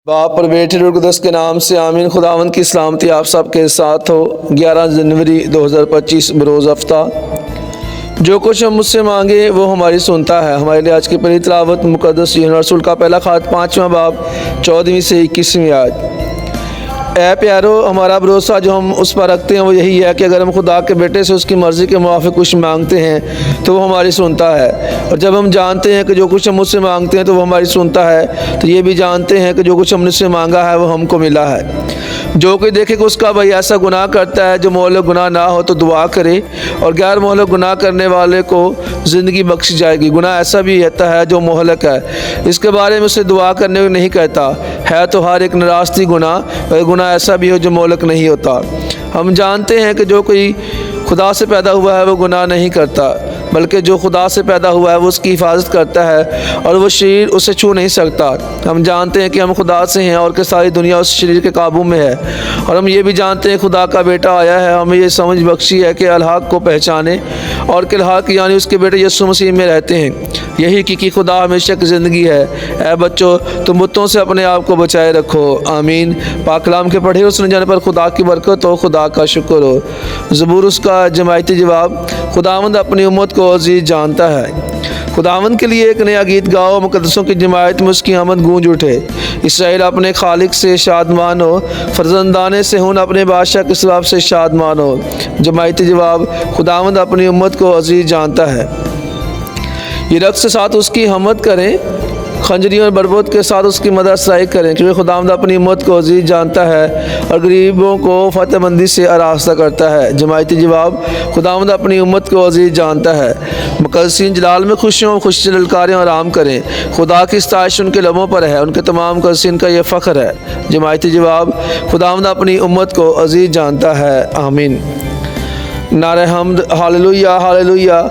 बाप और बेटे रूह कुदस के नाम से आमीन। खुदावंद की सलामती आप सब के साथ हो। 11 जनवरी 2025 बरोज़ हफ्ता। जो कुछ हम मुझसे मांगे वो हमारी सुनता है। हमारे लिए आज की पहली तिलावत मुक़द्दस यूहन्ना रसूल का पहला ख़त 5वां बाब 14वीं से 21वीं आयत। ऐ प्यारो, हमारा भरोसा जो हम उस पर रखते हैं वो यही है कि अगर हम खुदा के बेटे से उसकी मर्ज़ी के मुआफ़िक़ कुछ मांगते हैं तो वो हमारी सुनता है। और जब हम जानते हैं कि जो कुछ हम उससे मांगते हैं तो वो हमारी सुनता है, तो ये भी जानते हैं कि जो कुछ हमने उससे मांगा है वो हमको मिला है। जो कोई देखे कि उसका भाई ऐसा गुनाह करता है जो मोहल्लक गुनाह ना हो तो दुआ करे, और गैर मोहल्लक गुनाह करने वाले को ज़िंदगी बख्शी जाएगी। गुनाह ऐसा भी रहता है जो मोहल्लक है, इसके बारे में उसे दुआ करने को नहीं कहता है। तो हर एक नाराज़गी गुनाह ऐसा भी हो जो मोहल्लक नहीं होता। हम जानते हैं कि जो कोई खुदा से पैदा हुआ है वो गुनाह नहीं करता, बल्कि जो खुदा से पैदा हुआ है वो उसकी हिफाजत करता है और वो शरीर उसे छू नहीं सकता। हम जानते हैं कि हम खुदा से हैं और कि सारी दुनिया उस शरीर के काबू में है। और हम ये भी जानते हैं खुदा का बेटा आया है, हमें ये समझ बख्शी है कि अल-हक़ को पहचाने और कि अल-हक़ यानी उसके बेटे यीशु मसीह में रहते हैं। यही हकीकी खुदा हमेशा की ज़िंदगी है। ऐ बच्चों, तुम बुतों से अपने आप को बचाए रखो। आमीन। पाक कलाम के पढ़े और सुने जाने पर खुदा की बरकत हो, खुदा का शुक्र हो। ज़बूर उसका जमायती जवाब। खुदावंद अपनी उम्मत को अजीज़ जानता है। खुदावंद के लिए एक नया गीत गाओ, मुक़द्दसों की जमायत में उसकी आमद गूंज उठे। इसराइल अपने खालिक से शादमान हो, फर्जंदाने से हुन अपने बादशाह के सवाब से शादमान हो। जमायती जवाब। खुदावंद अपनी उम्मत को अजीज़ जानता है। ये रक़्स के साथ उसकी हमद करें, खंजरी और बरबत के साथ उसकी मदद सराई करें, क्योंकि खुदावंद अपनी उम्मत को अजीज़ जानता है और गरीबों को फ़तेहमंदी से आरास्ता करता है। जमायती जवाब। खुदावंद अपनी उम्मत को अजीज़ जानता है। मुक़द्दसीन जलाल में खुश हों, खुशी से ललकारें और आराम करें। खुदा की सताइश उनके लबों पर है, उनके तमाम मुक़द्दसीन का ये फ़ख्र है। जमायती जवाब। खुदावंद अपनी उम्मत को अजीज़ जानता है। आमीन। नारे हम्द। Hallelujah hallelujah.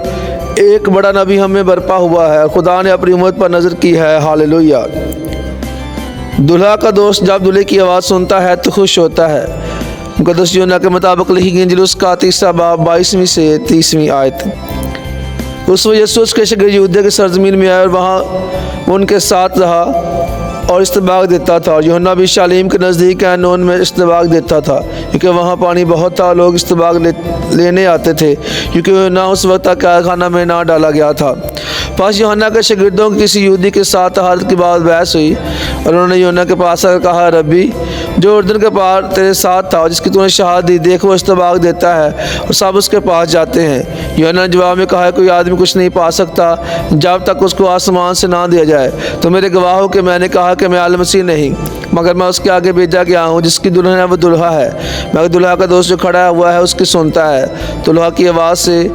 एक बड़ा नबी हमें बरपा हुआ है, खुदा ने अपनी उम्मत पर नज़र की है। हालेलुया। दुल्हा का दोस्त जब दूल्हे की आवाज़ सुनता है तो खुश होता है। मुक़द्दस यूहन्ना के मुताबिक लिखी गई इंजील उसका 3 बाब 22वीं से 30वीं आयत। उस वक्त यीशु उसके शागिर्द यहूदिया की सरज़मीन में आए और वहाँ उनके साथ रहा और इस्तबाग देता था। और यूहन्ना भी शालीम के नज़दीक ऐनोन में इस्तबाग देता था, क्योंकि वहाँ पानी बहुत था। लोग इस्तबाग लेने आते थे, क्योंकि ना उस वक्त तक कारखाना में ना डाला गया था। पास यूहन्ना के शागिर्दों की किसी यहूदी के साथ हालत के बाद बहस हुई और उन्होंने यूहन्ना के पास आकर कहा, रब्बी, जो उर्दन के पार तेरे साथ था और जिसकी तूने शहादत दी, देखो इस्तबाग देता है और सब उसके पास जाते हैं। यूहन्ना ने जवाब में कहा, कोई आदमी कुछ नहीं पा सकता जब तक उसको आसमान से ना दिया जाए। तो मेरे गवाह हो कि मैंने कहा कि मैं आल-मसीह नहीं, मगर मैं उसके आगे भेजा गया हूँ। जिसकी दुल्हन है वो दुल्हा है। मगर दुल्हा का दोस्त जो खड़ा हुआ है उसकी सुनता है। दुल्हा की आवाज़ से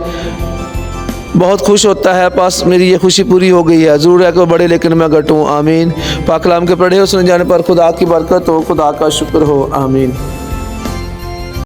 बहुत खुश होता है, पास मेरी ये खुशी पूरी हो गई है। ज़रूर है कि वो बड़े लेकिन मैं घटूँ। आमीन। पाक कलाम के पढ़े और सुने जाने पर खुदा की बरकत हो, खुदा का शुक्र हो। आमीन।